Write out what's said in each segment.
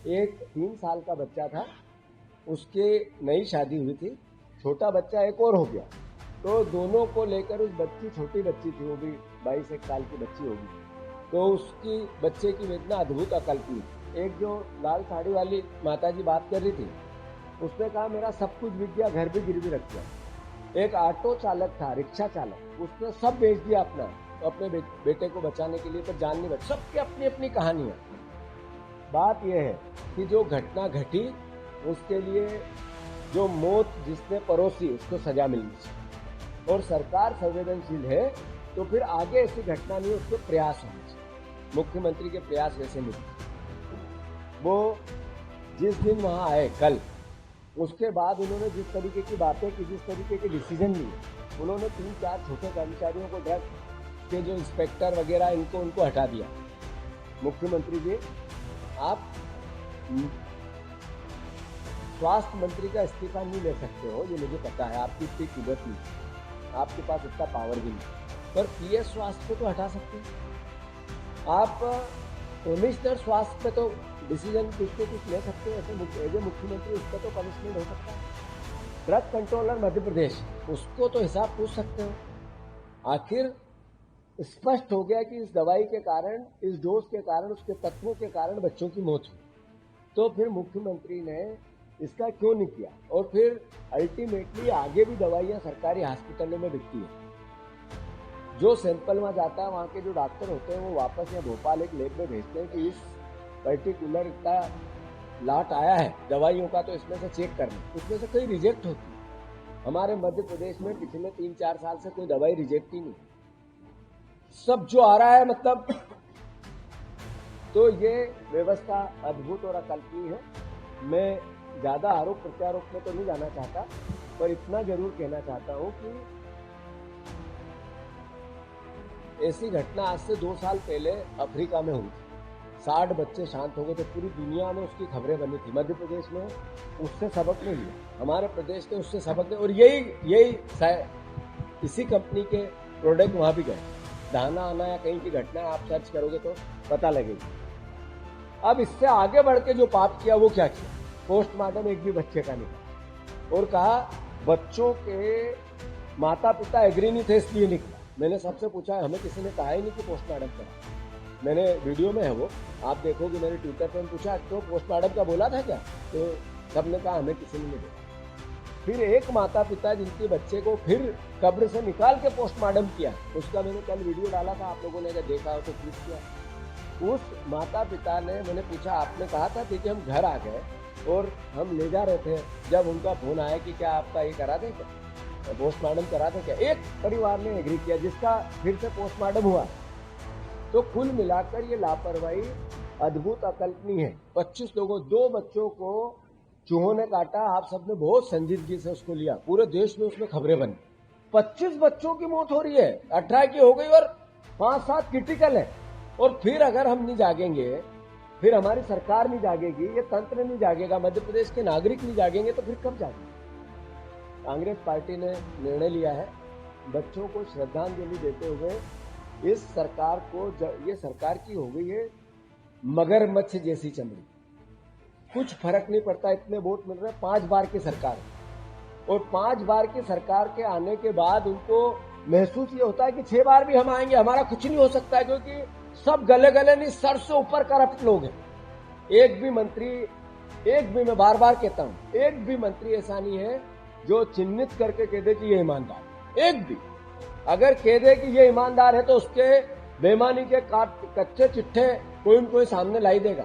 एक 3 साल का बच्चा था, उसके नई शादी हुई थी, छोटा बच्चा एक और हो गया, तो दोनों को लेकर उस बच्ची, छोटी बच्ची थी, वो भी 22-1 साल की बच्ची होगी, तो उसकी बच्चे की वेदना अद्भुत अकल्पनीय। एक जो लाल साड़ी वाली माता जी बात कर रही थी, उसने कहा मेरा सब कुछ बिक गया, घर भी गिरवी रख दिया। एक ऑटो चालक था, रिक्शा चालक, उसने सब बेच दिया अपना, अपने बेटे को बचाने के लिए, पर जान नहीं बची। सबकी अपनी अपनी कहानियां। बात यह है कि जो घटना घटी उसके लिए जो मौत जिसने परोसी उसको सजा मिलनी चाहिए, और सरकार संवेदनशील है तो फिर आगे ऐसी घटना नहीं, उसके प्रयास होने चाहिए। मुख्यमंत्री के प्रयास वैसे नहीं। वो जिस दिन वहां आए कल, उसके बाद उन्होंने जिस तरीके की बातें की, जिस तरीके के डिसीजन लिए, उन्होंने 3-4 छोटे कर्मचारियों को, ड्रग के जो इंस्पेक्टर वगैरह, उनको हटा दिया। मुख्यमंत्री जी, आप स्वास्थ्य मंत्री का इस्तीफा नहीं ले सकते हो, ये मुझे पता है, आपकी इतनी कुदरत नहीं, आपके पास इतना पावर भी नहीं, पर पीएस स्वास्थ्य को तो हटा सकते हैं। आप कमिश्नर स्वास्थ्य पे तो डिसीजन कुछ ले सकते हैं, ऐसे एज ए मुख्यमंत्री उस पर तो पनिशमेंट हो सकता है। ड्रग कंट्रोलर मध्य प्रदेश, उसको तो हिसाब पूछ सकते हो। आखिर स्पष्ट हो गया कि इस दवाई के कारण, इस डोज के कारण, उसके तत्वों के कारण बच्चों की मौत हुई, तो फिर मुख्यमंत्री ने इसका क्यों नहीं किया? और फिर अल्टीमेटली आगे भी दवाइयां सरकारी हॉस्पिटलों में बिकती है, जो सैंपल वहां जाता है, वहां के जो डॉक्टर होते हैं वो वापस या भोपाल एक लैब में भेजते हैं कि इस पर्टिकुलर इतना लाट आया है दवाइयों का, तो इसमें से चेक करना, उसमें से कई रिजेक्ट होती है। हमारे मध्य प्रदेश में पिछले 3-4 साल से कोई दवाई रिजेक्ट ही नहीं, सब जो आ रहा है, मतलब तो ये व्यवस्था अद्भुत और अकल्पनीय है। मैं ज्यादा आरोप प्रत्यारोप में तो नहीं जाना चाहता, पर इतना जरूर कहना चाहता हूं कि ऐसी घटना आज से 2 साल पहले अफ्रीका में हुई, 60 बच्चे शांत हो गए थे, पूरी दुनिया में उसकी खबरें बनी थी। मध्य प्रदेश में उससे सबक नहीं लिया, हमारे प्रदेश ने उससे सबक नहीं, और यही इसी कंपनी के प्रोडक्ट वहां भी गए। दाना आना या कहीं की घटना आप सर्च करोगे तो पता लगेगी। अब इससे आगे बढ़ के जो पाप किया वो क्या किया? पोस्टमार्टम एक भी बच्चे का नहीं, और कहा बच्चों के माता पिता एग्री नहीं थे इसलिए निकला। मैंने सबसे पूछा, हमें किसी ने कहा ही नहीं कि पोस्टमार्टम करा। मैंने वीडियो में है वो, आप देखोगे, मैंने ट्विटर पर पूछा तो पोस्टमार्टम का बोला था क्या, तो सबने कहा हमें किसी ने नहीं बोला। फिर एक माता पिता जिनके बच्चे को फिर कब्र से निकाल के पोस्टमार्टम किया, उसका मैंने कल वीडियो डाला था, आप लोगों ने अगर देखा हो तो ट्वीट किया। उस माता पिता ने, मैंने पूछा आपने कहा था कि हम घर आ गए और हम ले जा रहे थे, जब उनका फोन आया कि क्या आपका ये करा दें, क्या पोस्टमार्टम करा दें क्या? एक परिवार ने एग्री किया, जिसका फिर से पोस्टमार्टम हुआ। तो कुल मिलाकर ये लापरवाही अद्भुत अकल्पनीय है। 25 लोगों, 2 बच्चों को चूहों ने काटा, आप सबने बहुत संजीदगी से उसको लिया, पूरे देश में उसमें खबरें बनी। 25 बच्चों की मौत हो रही है, 18 की हो गई और 5-7 क्रिटिकल है। और फिर अगर हम नहीं जागेंगे, फिर हमारी सरकार नहीं जागेगी, ये तंत्र नहीं जागेगा, मध्य प्रदेश के नागरिक नहीं जागेंगे, तो फिर कब जागेंगे? कांग्रेस पार्टी ने निर्णय लिया है, बच्चों को श्रद्धांजलि देते हुए इस सरकार को, ये सरकार की हो गई है मगरमच्छ जैसी चमड़ी, कुछ फर्क नहीं पड़ता, इतने वोट मिल रहे हैं। 5 बार की सरकार, और 5 बार की सरकार के आने के बाद उनको महसूस ये होता है कि 6 बार भी हम आएंगे, हमारा कुछ नहीं हो सकता है, क्योंकि सब गले गले नहीं, सर से ऊपर करप्ट लोग हैं। एक भी मंत्री, मैं बार बार कहता हूं, एक भी मंत्री ऐसा नहीं है जो चिन्हित करके कह दे कि ये ईमानदार। एक भी अगर कह दे कि ये ईमानदार है, तो उसके बेईमानी के कच्चे चिट्ठे कोई न कोई सामने लाई देगा।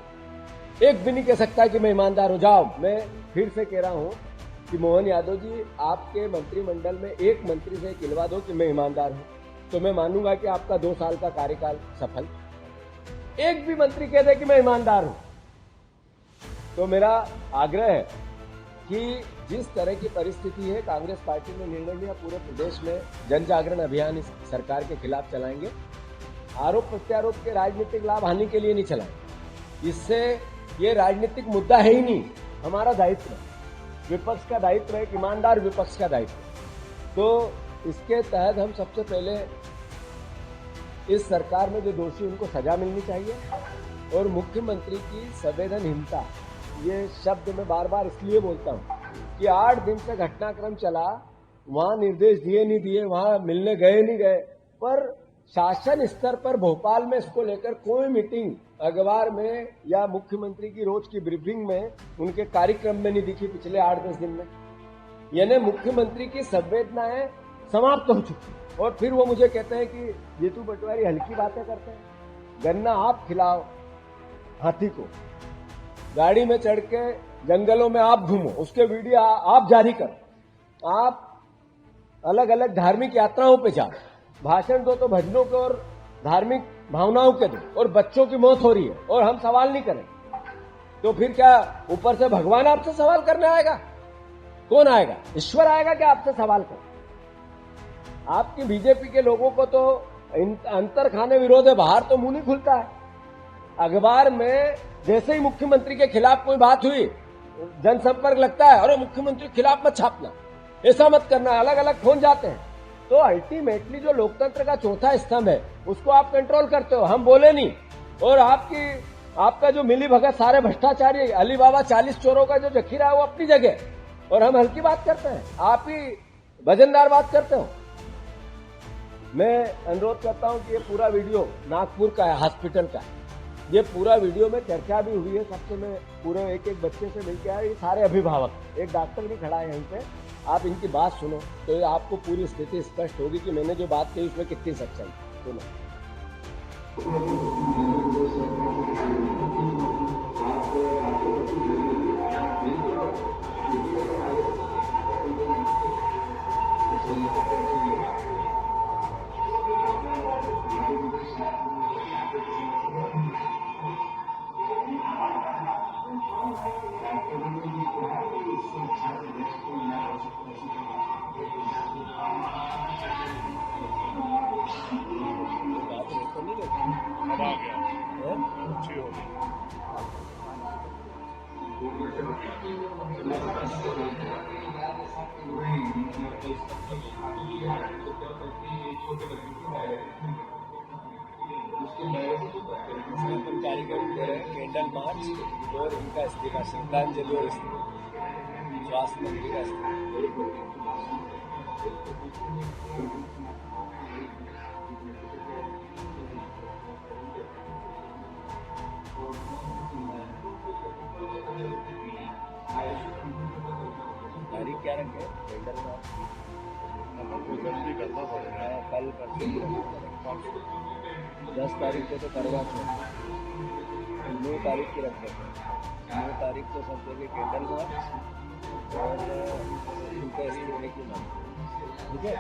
एक भी नहीं कह सकता कि मैं ईमानदार हूं। जाओ, मैं फिर से कह रहा हूं कि मोहन यादव जी, आपके मंत्रिमंडल में एक मंत्री से खिलवा दो कि मैं ईमानदार हूं, तो मैं मानूंगा कि आपका 2 साल का कार्यकाल सफल। एक भी मंत्री कह दे कि मैं ईमानदार हूं, तो मेरा आग्रह है कि जिस तरह की परिस्थिति है, कांग्रेस पार्टी ने निर्णय लिया, पूरे प्रदेश में जन जागरण अभियान इस सरकार के खिलाफ चलाएंगे। आरोप प्रत्यारोप के राजनीतिक लाभ हानि के लिए नहीं चलाएंगे, इससे ये राजनीतिक मुद्दा है ही नहीं। हमारा दायित्व है, विपक्ष का दायित्व है, ईमानदार विपक्ष का दायित्व। तो इसके तहत हम सबसे पहले इस सरकार में जो दोषी, उनको सजा मिलनी चाहिए, और मुख्यमंत्री की संवेदनहीनता ये शब्द मैं बार बार इसलिए बोलता हूँ कि 8 दिन से घटनाक्रम चला, वहां निर्देश दिए नहीं दिए, वहां मिलने गए नहीं गए, पर शासन स्तर पर भोपाल में इसको लेकर कोई मीटिंग अखबार में या मुख्यमंत्री की रोज की ब्रीफिंग में उनके कार्यक्रम में नहीं दिखी पिछले 8-10 दिन में। यानी मुख्यमंत्री की संवेदनाएं समाप्त हो चुकी और फिर वो मुझे कहते हैं कि जीतू पटवारी हल्की बातें करते हैं। गन्ना आप खिलाओ हाथी को, गाड़ी में चढ़ के जंगलों में आप घूमो, उसके वीडियो आप जारी करो, आप अलग अलग धार्मिक यात्राओं पे जाओ, भाषण दो तो भजनों के और धार्मिक भावनाओं के दो, और बच्चों की मौत हो रही है और हम सवाल नहीं करें, तो फिर क्या ऊपर से भगवान आपसे सवाल करने आएगा? कौन आएगा? ईश्वर आएगा क्या आपसे सवाल कर? आपकी बीजेपी के लोगों को तो अंतर खाने विरोध है, बाहर तो मुंह नहीं खुलता है। अखबार में जैसे ही मुख्यमंत्री के खिलाफ कोई बात हुई, जनसंपर्क लगता है, अरे मुख्यमंत्री के खिलाफ मत छापना, ऐसा मत करना, अलग अलग फोन जाते हैं। तो अल्टीमेटली जो लोकतंत्र का चौथा स्तंभ है उसको आप कंट्रोल करते हो, हम बोले नहीं। और आपका जो मिली भगत सारे भ्रष्टाचारी अली बाबा 40 चोरों का जो जखीरा है वो अपनी जगह, और हम हल्की बात करते हैं, आप ही वजनदार बात करते हो। मैं अनुरोध करता हूं कि ये पूरा वीडियो नागपुर का है, हॉस्पिटल का है, ये पूरा वीडियो में चर्चा भी हुई है सबसे। मैं पूरे एक एक बच्चे से मिलकर आया, ये सारे अभिभावक, एक डॉक्टर भी खड़ा है यहीं पे, आप इनकी बात सुनो तो आपको पूरी स्थिति स्पष्ट होगी कि मैंने जो बात कही उसमें कितनी सच्चाई है। सुनो। कार्यक्रम दे रहे हैं, कैंडल मार्च और इनका इस्तीफा, श्रद्धांजलि और इस्तीफा, स्वास्थ्य मंत्री का इस्तीफा। तारीख क्या रखे? कैंडल मार्च जल्दी करना पड़ेगा, कल परसों 10 तारीख को तो करवा चाहिए, 9 तारीख की रख देते हैं। 9 तारीख को सब जगह कैंडल मार्च और उनका इस्तीफे की मांग, ठीक है?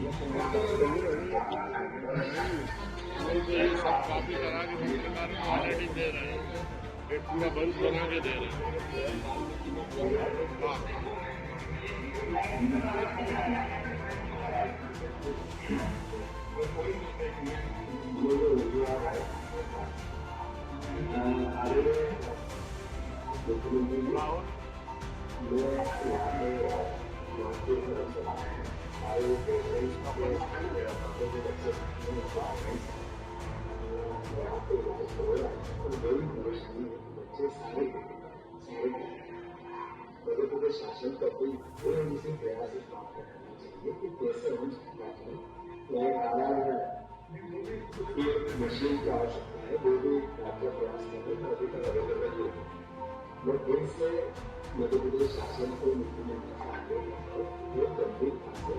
सब कॉपी करा के सरकार को ऑलरेडी दे रहे हैं, पेट पूरा बंद बना के दे रहे हैं। मध्य प्रदेश शासन का कोई से प्रयास इस बात का करना चाहिए कि कैसे हम समाज में मशीन की आवश्यकता है, वो भी राज्य प्रयास करें, अभी तक अवेलेबल नहीं है। वो फिर से मध्य प्रदेश शासन को मुख्यमंत्री साहब वो गंभीरता से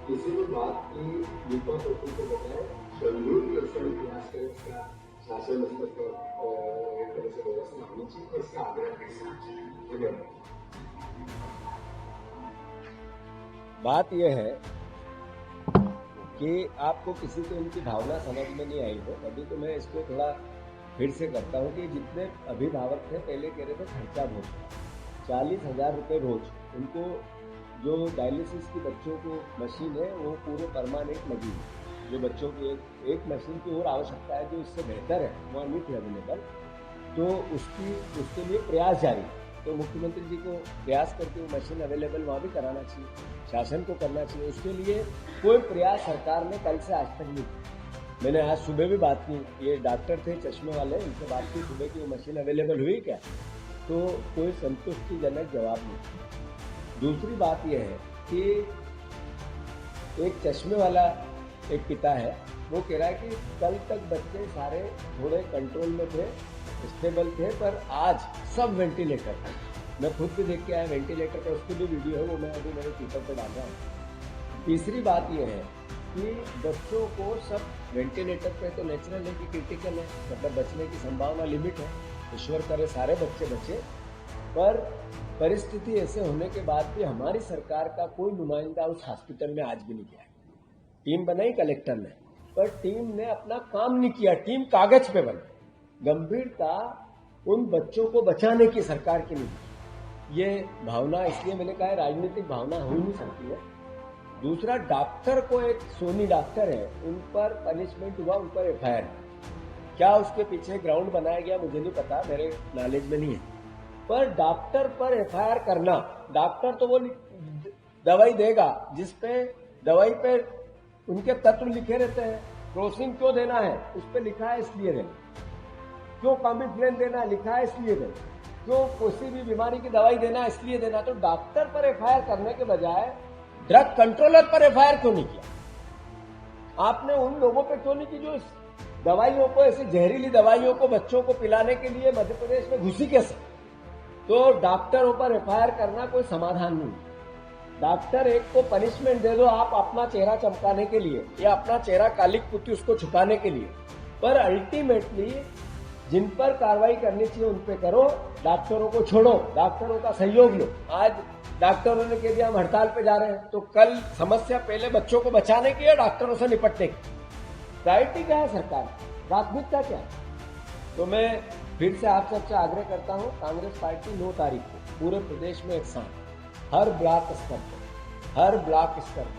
किसी भी बात की युवा लोगों को बताए, गंभीर प्रयास करें, इसका शासन स्तर पर एक तरह से व्यवस्था होनी चाहिए, इसका आग्रह कर सकते हैं। बात यह है कि आपको किसी को इनकी भावना समझ में नहीं आई हो, अभी तो मैं इसको थोड़ा फिर से करता हूँ कि जितने अभिभावक थे पहले कह रहे थे खर्चा बहुत 40,000 रुपये रोज, उनको जो डायलिसिस की बच्चों को मशीन है वो पूरे परमानेंट लगी है, जो बच्चों की एक मशीन की और आवश्यकता है जो इससे बेहतर है वहाँ नहीं थी अवेलेबल, तो उसके लिए प्रयास जारी है। तो मुख्यमंत्री जी को प्रयास करके वो मशीन अवेलेबल वहाँ भी कराना चाहिए, शासन को करना चाहिए। उसके लिए कोई प्रयास सरकार ने कल से आज तक नहीं किया। मैंने आज सुबह भी बात की, ये डॉक्टर थे चश्मे वाले, उनसे बात की सुबह की वो मशीन अवेलेबल हुई क्या, तो कोई संतुष्टिजनक जवाब नहीं। दूसरी बात यह है कि एक चश्मे वाला एक पिता है, वो कह रहा है कि कल तक बच्चे सारे थोड़े कंट्रोल में थे, स्टेबल थे, पर आज सब वेंटिलेटर थे। मैं खुद भी देख के आया वेंटिलेटर का, उसकी भी वीडियो है, वो मैं अभी मेरे ट्विटर पर डाल रहा हूँ। तीसरी बात यह है कि बच्चों को सब वेंटिलेटर पे तो नेचुरल है कि क्रिटिकल है, मतलब बचने की संभावना लिमिट है, ईश्वर करे सारे बच्चे बचे, पर परिस्थिति ऐसे होने के बाद भी हमारी सरकार का कोई नुमाइंदा उस हॉस्पिटल में आज भी नहीं गया। टीम बनाई कलेक्टर ने, पर टीम ने अपना काम नहीं किया, टीम कागज पे बनी, गंभीरता उन बच्चों को बचाने की सरकार की नहीं। ये भावना, इसलिए मैंने कहा राजनीतिक भावना हो नहीं सकती है। दूसरा, डॉक्टर को, एक सोनी डॉक्टर है, उन पर पनिशमेंट हुआ, उन पर एफआईआर है। क्या उसके पीछे ग्राउंड बनाया गया मुझे नहीं पता, मेरे नॉलेज में नहीं है, पर डॉक्टर पर एफआईआर करना, डॉक्टर तो वो दवाई देगा जिसपे दवाई पे उनके तत्व लिखे रहते हैं, क्रोसिन क्यों देना है उस पर लिखा है इसलिए देना, क्यों कॉम्बिफ्लेन देना है लिखा है इसलिए देना, क्यों किसी भी बीमारी की दवाई देना है इसलिए देना। तो डॉक्टर पर एफआईआर करने के बजाय ड्रग कंट्रोलर पर एफआईआर क्यों नहीं किया? आपने उन लोगों पे क्यों नहीं की जो इस दवाइयों को, ऐसी जहरीली दवाइयों को बच्चों को पिलाने के लिए मध्य प्रदेश में घुसी कैसे? तो डॉक्टरों पर एफआईआर करना कोई समाधान नहीं। डॉक्टर एक को पनिशमेंट दे दो आप अपना चेहरा चमकाने के लिए या अपना चेहरा कालिक पुट्टी उसको छुपाने के लिए, पर अल्टीमेटली जिन पर कार्रवाई करनी चाहिए उन पे करो, डॉक्टरों को छोड़ो, डॉक्टरों का सहयोग लो। आज डॉक्टरों ने कह दिया हम हड़ताल पे जा रहे हैं, तो कल समस्या पहले बच्चों को बचाने की है, डॉक्टरों से निपटने की। प्रायोरिटी क्या है सरकार, प्राथमिकता क्या है? तो मैं फिर से आप सबसे आग्रह करता हूं, कांग्रेस पार्टी 9 तारीख को पूरे प्रदेश में एक साथ हर ब्लॉक स्तर पर